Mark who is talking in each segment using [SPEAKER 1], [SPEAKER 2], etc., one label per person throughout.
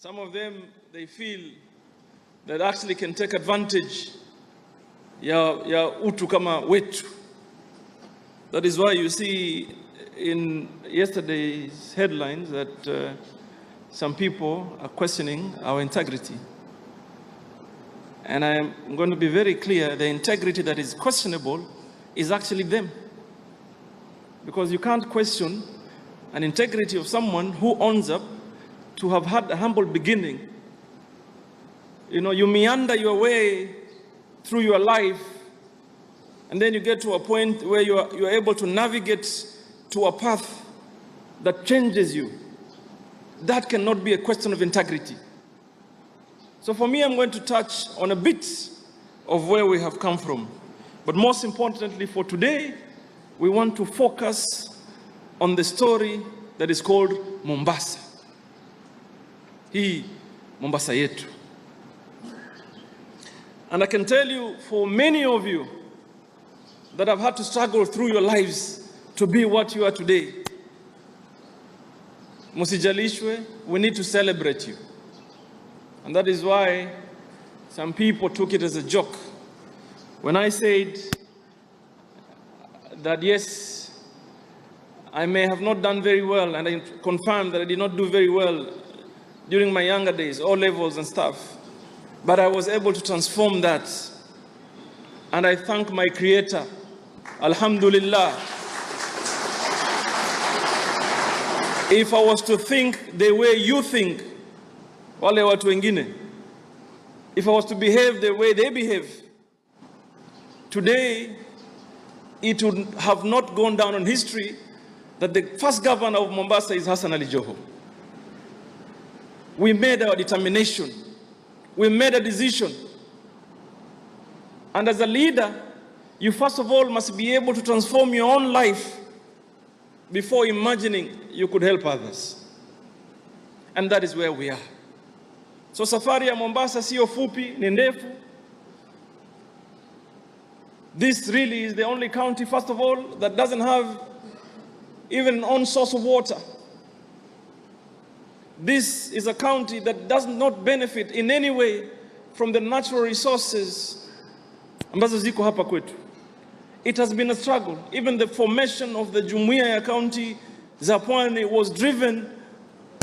[SPEAKER 1] Some of them, they feel that actually can take advantage ya utu kama wetu. That is why you see in yesterday's headlines that some people are questioning our integrity. And I'm going to be very clear, the integrity that is questionable is actually them. Because you can't question an integrity of someone who owns up to have had a humble beginning. You know, you meander your way through your life, and then you get to a point where you're able to navigate to a path that changes you. That cannot be a question of integrity. So for me, I'm going to touch on a bit of where we have come from. But most importantly for today, we want to focus on the story that is called Mobasa. Hii Mobasa yetu. And I can tell you, for many of you that have had to struggle through your lives to be what you are today, musijalishwe, we need to celebrate you. And that is why some people took it as a joke. When I said that yes, I may have not done very well, and I confirmed that I did not do very well during my younger days, O levels and stuff. But I was able to transform that. And I thank my Creator. Alhamdulillah. If I was to think the way you think, wale watu wengine, if I was to behave the way they behave, today it would have not gone down in history that the first governor of Mobasa is Hassan Joho. We made our determination. We made a decision. And as a leader, you first of all must be able to transform your own life before imagining you could help others. And that is where we are. So safari ya Mobasa sio fupi, ni ndefu. This really is the only county, first of all, that doesn't have even an own source of water. This is a county that does not benefit in any way from the natural resources ambazo ziko hapa kwetu. It has been a struggle. Even the formation of the Jumuiya ya County za Pwani was driven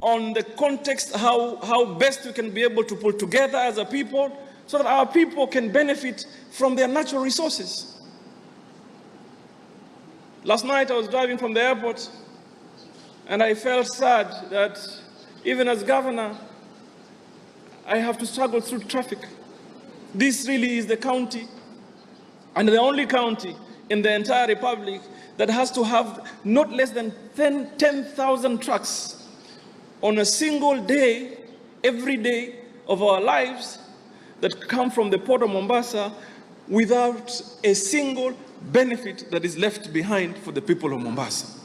[SPEAKER 1] on the context how best we can be able to pull together as a people so that our people can benefit from their natural resources. Last night I was driving from the airport and I felt sad that even as governor, I have to struggle through traffic. This really is the county, and the only county in the entire republic that has to have not less than 10,000 trucks on a single day, every day of our lives that come from the port of Mobasa without a single benefit that is left behind for the people of Mobasa.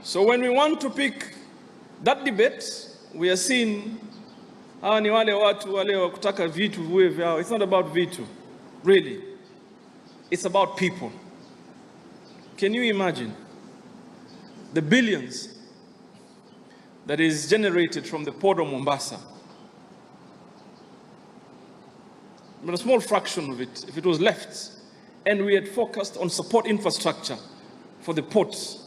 [SPEAKER 1] So when we want to pick that debate, we are seeing hawa ni wale watu wale wa kutaka vitu viwe vyao. It's not about vitu, really. It's about people. Can you imagine the billions that is generated from the port of Mobasa? But a small fraction of it, if it was left, and we had focused on support infrastructure for the ports,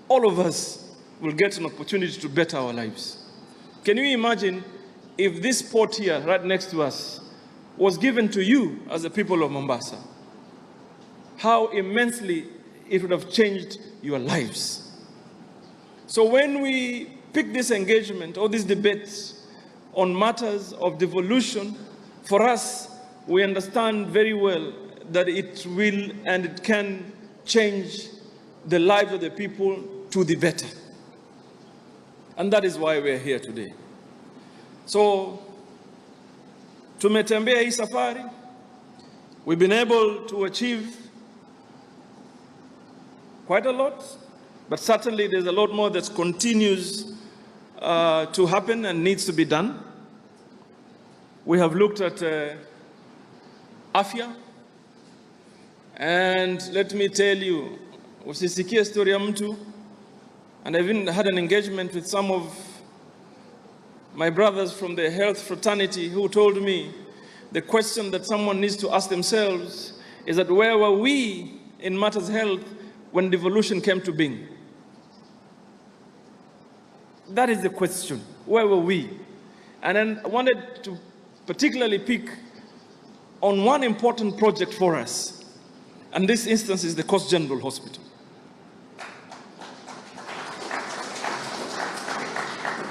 [SPEAKER 1] all of us will get an opportunity to better our lives. Can you imagine if this port here, right next to us, was given to you as the people of Mobasa? How immensely it would have changed your lives. So when we pick this engagement or this debate on matters of devolution, for us, we understand very well that it will and it can change the lives of the people to the better. And that is why we're here today. So, tumetembea hii safari. We've been able to achieve quite a lot, but certainly there's a lot more that continues to happen and needs to be done. We have looked at afya, and let me tell you, usisikie story ya mtu. And I even had an engagement with some of my brothers from the health fraternity who told me the question that someone needs to ask themselves is that where were we in matters health when devolution came to being? That is the question. Where were we? And then I wanted to particularly pick on one important project for us. And this instance is the Coast General Hospital.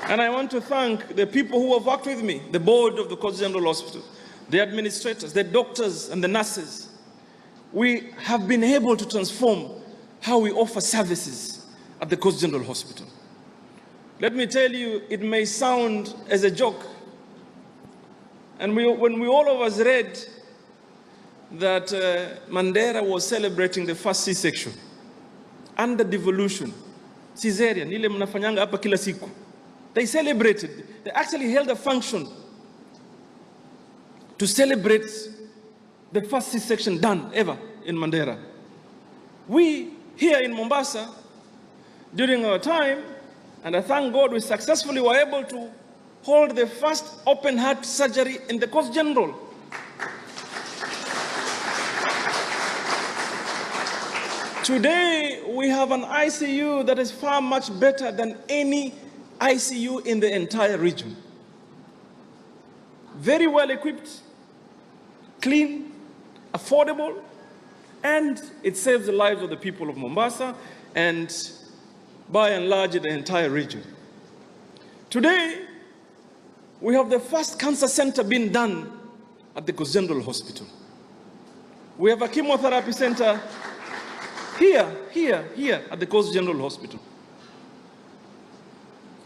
[SPEAKER 1] And I want to thank the people who have worked with me, the board of the Coast General Hospital, the administrators, the doctors and the nurses. We have been able to transform how we offer services at the Coast General Hospital. Let me tell you, it may sound as a joke. And when we all of us read that Mandera was celebrating the first C-section under devolution, cesarean, ile mnafanyanga hapa kila siku. They celebrated, they actually held a function to celebrate the first C-section done ever in Mandera. We here in Mombasa, during our time, and I thank God we successfully were able to hold the first open heart surgery in the Coast General. Today, we have an ICU that is far much better than any ICU in the entire region. Very well equipped, clean, affordable, and it saves the lives of the people of Mombasa and by and large the entire region. Today, we have the first cancer center being done at the Kgeugeu General Hospital. We have a chemotherapy center here at the Kgeugeu General Hospital.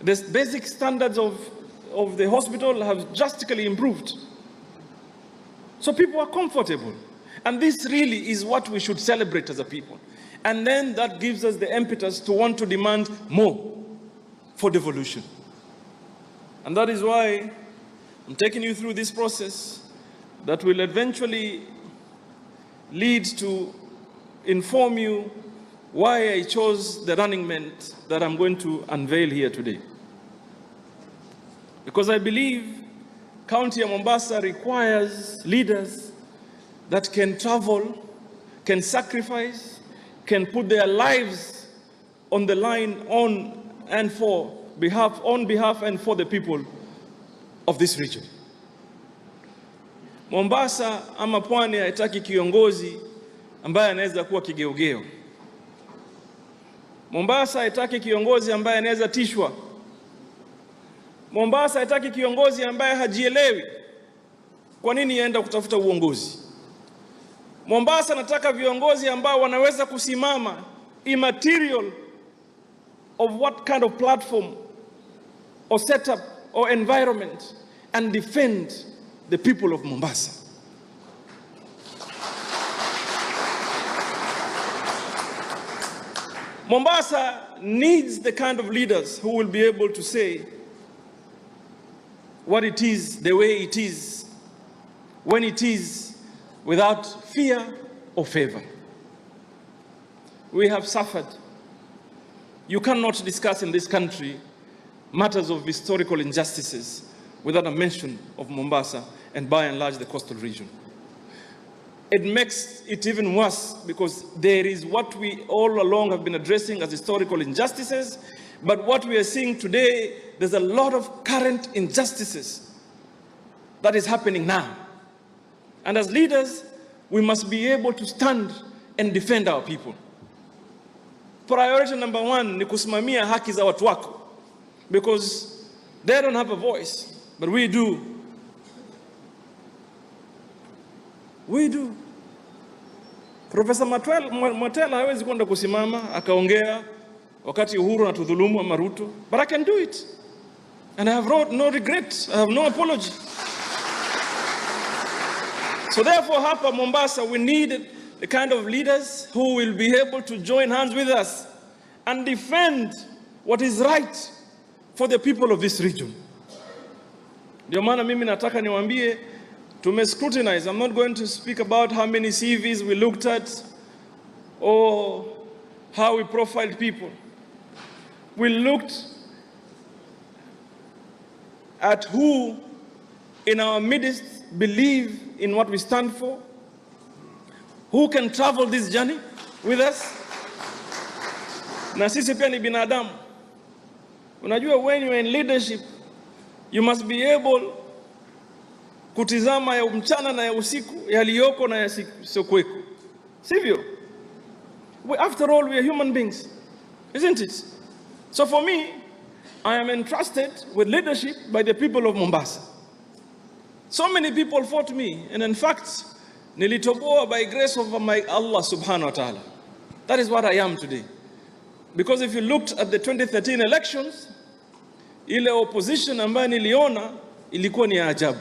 [SPEAKER 1] The basic standards of the hospital have drastically improved. So people are comfortable. And this really is what we should celebrate as a people. And then that gives us the impetus to want to demand more for devolution. And that is why I'm taking you through this process that will eventually lead to inform you why I chose the running mate that I'm going to unveil here today. Because I believe County of Mombasa requires leaders that can travel, can sacrifice, can put their lives on the line on behalf and for the people of this region. Mombasa ama pwani haitaki kiongozi ambaye anaweza kuwa Kgeugeu. Mombasa haitaki kiongozi ambaye anaweza tishwa. Mombasa haitaki kiongozi ambaye hajielewi kwa nini yaenda kutafuta uongozi. Mombasa nataka viongozi ambao wanaweza kusimama immaterial of what kind of platform or setup or environment and defend the people of Mombasa. Mombasa needs the kind of leaders who will be able to say what it is, the way it is, when it is, without fear or favor. We have suffered. You cannot discuss in this country matters of historical injustices without a mention of Mombasa and by and large the coastal region. It makes it even worse because there is what we all along have been addressing as historical injustices, but what we are seeing today, there's a lot of current injustices that is happening now. And as leaders, we must be able to stand and defend our people. Priority number one ni kusimamia haki za watu wako, because they don't have a voice, but we do. We do. Professor Matela hawezi kwenda kusimama akaongea wakati Uhuru anatudhulumu ama Ruto, but I can do it. And I have no regret, I have no apology. So therefore, hapa Mombasa, we need the kind of leaders who will be able to join hands with us and defend what is right for the people of this region. Ndio maana mimi nataka niwaambie, scrutinize. I'm not going to speak about how many CVs we looked at or how we profiled people. We looked at who in our midst believe in what we stand for, who can travel this journey with us. Na sisi pia ni binadamu. Unajua, when you are in leadership, you must be able kutizama ya mchana na ya usiku, yaliyoko na yasiyokuweko. Sivyo? After all, we are human beings, isn't it? So for me, I am entrusted with leadership by the people of Mombasa. So many people fought me, and in fact, nilitoboa by grace of my Allah subhanahu wa ta'ala. That is what I am today. Because if you looked at the 2013 elections, ile opposition ambayo niliona ilikuwa ni ajabu.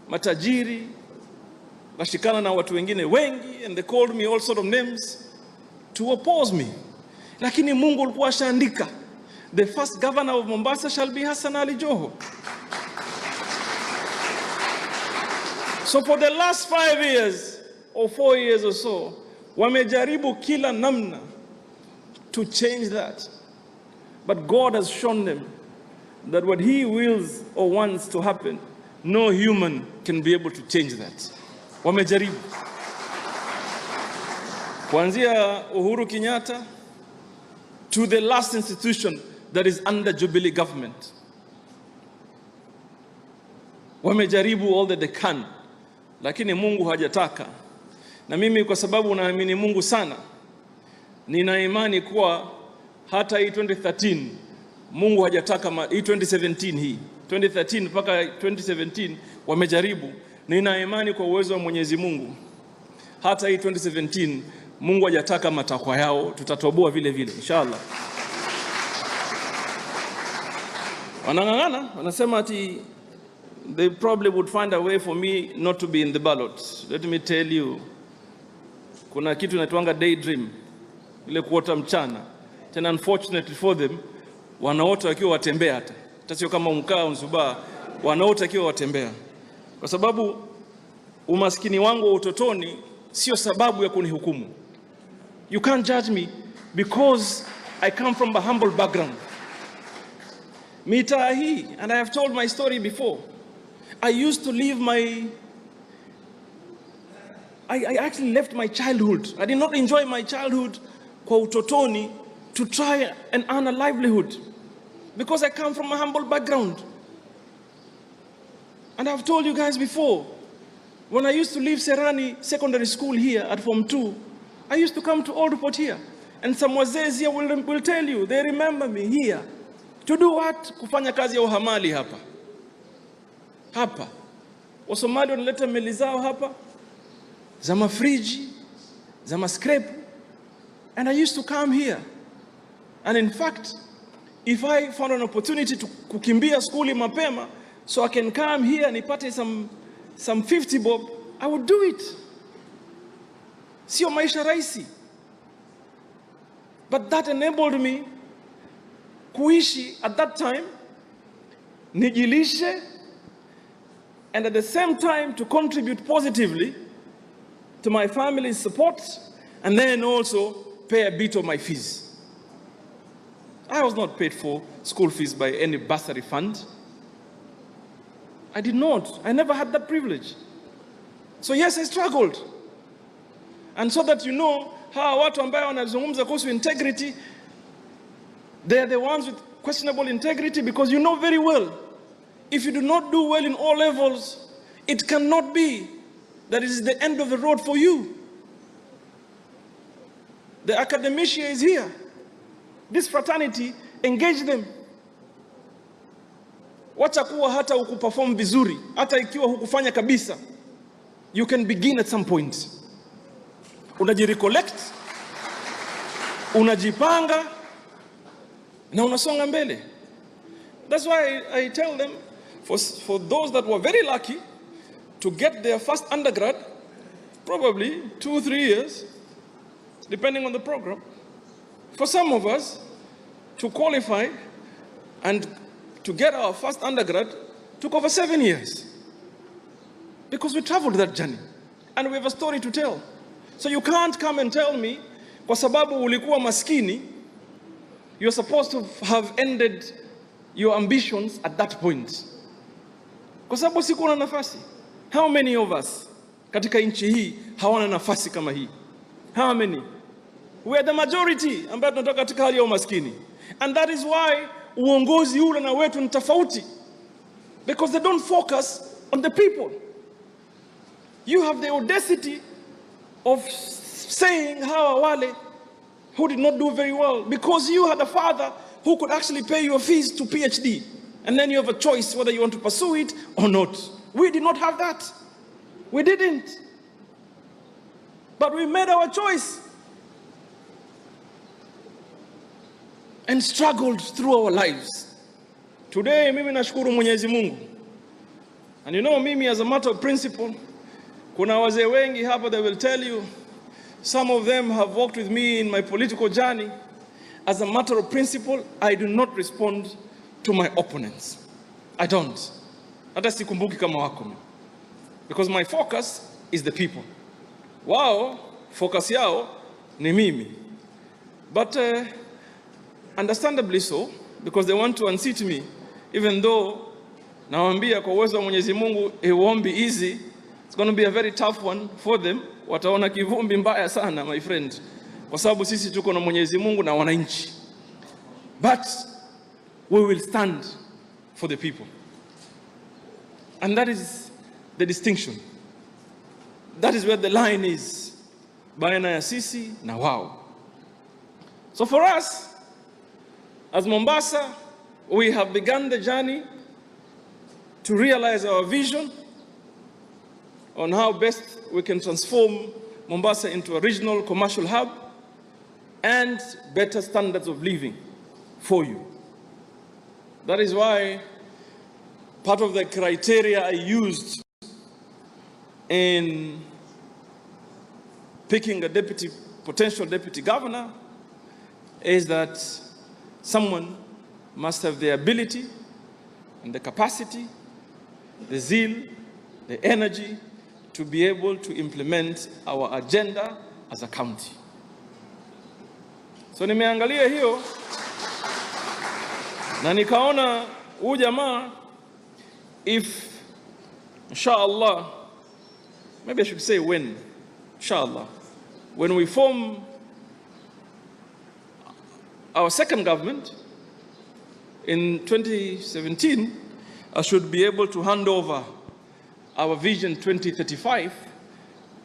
[SPEAKER 1] Matajiri washikana na watu wengine wengi, and they called me all sort of names to oppose me. Lakini Mungu alikuwa ashaandika, the first governor of Mombasa shall be Hassan Joho. So for the last 5 years or 4 years or so, wamejaribu kila namna to change that. But God has shown them that what He wills or wants to happen, no human can be able to change that. Wamejaribu. Kuanzia Uhuru Kenyatta to the last institution that is under Jubilee government. Wamejaribu all that they can. Lakini Mungu hajataka. Na mimi kwa sababu naamini Mungu sana, nina imani kuwa hata hii 2013 Mungu hajataka, hii 2017 hii 2013 mpaka 2017 wamejaribu. Nina imani kwa uwezo wa Mwenyezi Mungu, hata hii 2017 Mungu hajataka matakwa yao, tutatoboa vile vile inshallah. Wanang'ang'ana, wanasema ati they probably would find a way for me not to be in the ballot. Let me tell you, kuna kitu inaitwanga daydream, ile kuota mchana. Tena unfortunately for them, wanaota wakiwa watembea, hata sio kama mkaa mzubaa, wanaota wakiwa watembea. Kwa sababu umaskini wangu wa utotoni sio sababu ya kunihukumu. You can't judge me because I come from a humble background. Mitaa hii, and I have told my story before, I used to leave I actually left my childhood. I did not enjoy my childhood kwa utotoni to try and earn a livelihood because I come from a humble background. And I've told you guys before, when I used to leave Serani Secondary School here at Form 2, I used to come to Old Port here. And some wazees here will tell you, they remember me here. To do what? Kufanya kazi ya uhamali hapa. Hapa. Wasomali wanaleta meli zao hapa, za mafriji, za mascrape. And I used to come here. And in fact, if I found an opportunity to kukimbia skuli mapema, so I can come here and nipate some 50 bob, I would do it. Sio maisha rahisi. But that enabled me kuishi at that time, nijilishe, and at the same time to contribute positively to my family's support, and then also pay a bit of my fees. I was not paid for school fees by any bursary fund. I did not. I never had that privilege. So yes, I struggled. And so that you know, hawa watu ambao wanazungumza kuhusu integrity, they are the ones with questionable integrity, because you know very well, if you do not do well in all levels, it cannot be that it is the end of the road for you. The academia is here. This fraternity, engage them. Wacha kuwa hata ukuperform vizuri, hata ikiwa hukufanya kabisa, you can begin at some point. Unajirecollect, unajipanga, na unasonga mbele. That's why I tell them, for those that were very lucky to get their first undergrad, probably 2 or 3 years, depending on the program. For some of us, to qualify and to get our first undergrad took over 7 years. Because we traveled that journey. And we have a story to tell. So you can't come and tell me, kwa sababu ulikuwa maskini, you're supposed to have ended your ambitions at that point. Kwa sababu si kuna nafasi. How many of us katika nchi hii hawana nafasi kama hii? How many? We are the majority ambayo tunatoka katika hali ya umaskini. And that is why uongozi ule na wetu ni tofauti. Because they don't focus on the people. You have the audacity of saying how wale who did not do very well because you had a father who could actually pay your fees to PhD, and then you have a choice whether you want to pursue it or not. We did not have that. We didn't. But we made our choice and struggled through our lives. Today, mimi nashukuru Mwenyezi Mungu. And you know, mimi as a matter of principle, kuna wazee wengi hapa, they will tell you, some of them have walked with me in my political journey. As a matter of principle, I do not respond to my opponents. I don't. Hata sikumbuki kama wako. Because my focus is the people. Wao, focus yao ni mimi. But understandably so, because they want to unseat me, even though nawaambia kwa uwezo wa Mwenyezi Mungu, it won't be easy. It's going to be a very tough one for them. Wataona kivumbi mbaya sana, my friend. Kwa sababu sisi tuko na Mwenyezi Mungu na wananchi. But we will stand for the people. And that is the distinction. That is where the line is. Baina ya sisi na wao. So for us, as Mombasa, we have begun the journey to realize our vision on how best we can transform Mombasa into a regional commercial hub and better standards of living for you. That is why part of the criteria I used in picking a potential deputy governor is that someone must have the ability and the capacity, the zeal, the energy to be able to implement our agenda as a county. So nimeangalia hiyo na nikaona huyu jamaa, if inshallah, maybe I should say when, inshallah, when we form our second government in 2017, I should be able to hand over our Vision 2035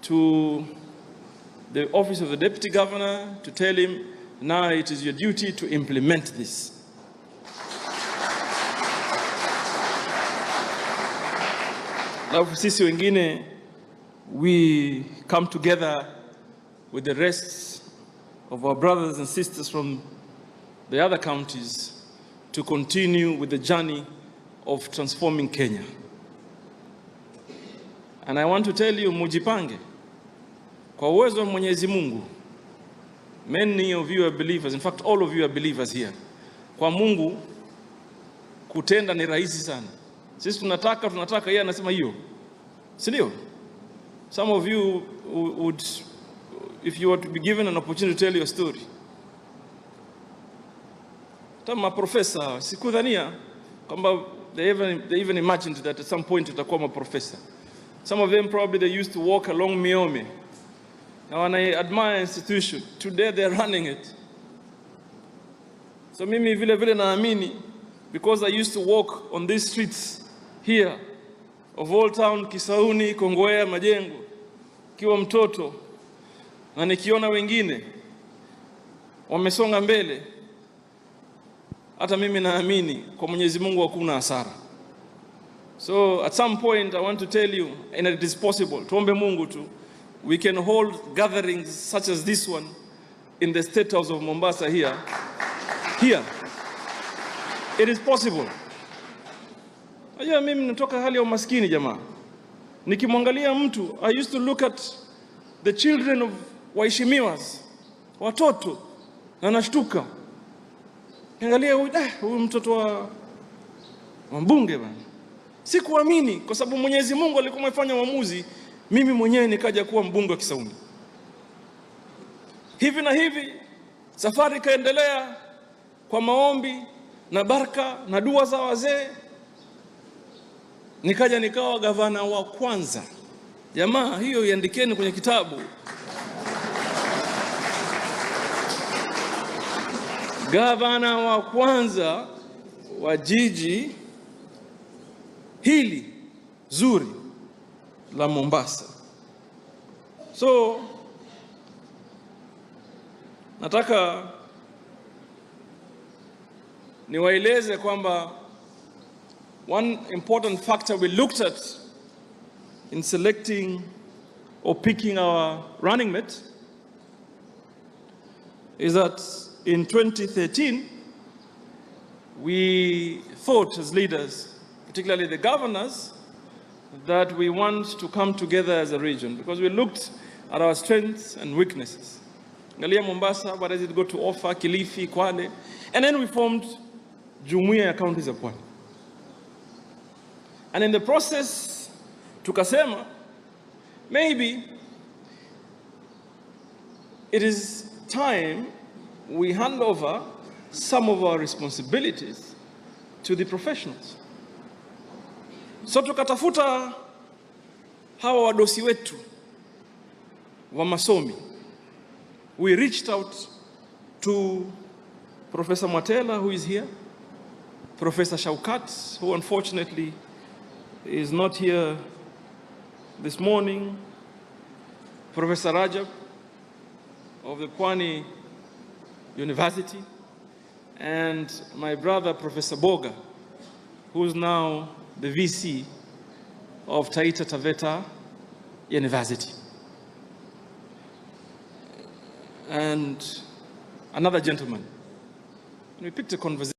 [SPEAKER 1] to the office of the deputy governor to tell him, now it is your duty to implement this. Now sisi wengine, we come together with the rest of our brothers and sisters from the other counties to continue with the journey of transforming Kenya. And I want to tell you, mujipange. Kwa uwezo wa Mwenyezi Mungu, many of you are believers, in fact all of you are believers here. Kwa Mungu, kutenda ni rahisi sana. Sisi tunataka, yeye anasema hiyo. Si ndio? Some of you would, if you were to be given an opportunity to tell your story. Kama professor, sikudhania kwamba they even imagined that at some point utakuwa ma professor. Some of them probably they used to walk along Miome. Now when I admire institution, today they're running it. So mimi vile naamini, because I used to walk on these streets here of Old Town, Kisauni, Kongowea, Majengo, kiwa mtoto, na nikiona wengine wamesonga mbele, hata mimi naamini kwa Mwenyezi Mungu hakuna hasara. So at some point I want to tell you, and it is possible, tuombe Mungu tu, we can hold gatherings such as this one in the State House of Mombasa here. It is possible. Ajua mimi natoka hali ya umaskini jamaa. Nikimwangalia mtu, I used to look at the children of waheshimiwas, watoto, na nashtuka. Niangalia huyu mtoto wa mbunge bana. Sikuamini kwa sababu Mwenyezi Mungu alikuwa amefanya uamuzi, mimi mwenyewe nikaja kuwa mbunge wa Kisauni. Hivi na hivi safari kaendelea kwa maombi na baraka na dua za wazee, nikaja nikawa gavana wa kwanza. Jamaa, hiyo iandikeni kwenye kitabu. Gavana wa kwanza wa jiji hili zuri la Mombasa. So nataka niwaeleze kwamba one important factor we looked at in selecting or picking our running mate is that in 2013 we thought as leaders, particularly the governors, that we want to come together as a region because we looked at our strengths and weaknesses. Angalia Mombasa, what does it go to offer, Kilifi, Kwale, and then we formed Jumuiya ya Counties za Pwani. And in the process, tukasema, maybe it is time we hand over some of our responsibilities to the professionals. So tukatafuta hawa wadosi wetu wa masomi. We reached out to Professor Mwatela, who is here, Professor Shaukat, who unfortunately is not here this morning, Professor Rajab of the Pwani University, and my brother Professor Boga, who is now the VC of Taita Taveta University, and another gentleman. And we picked a conversation.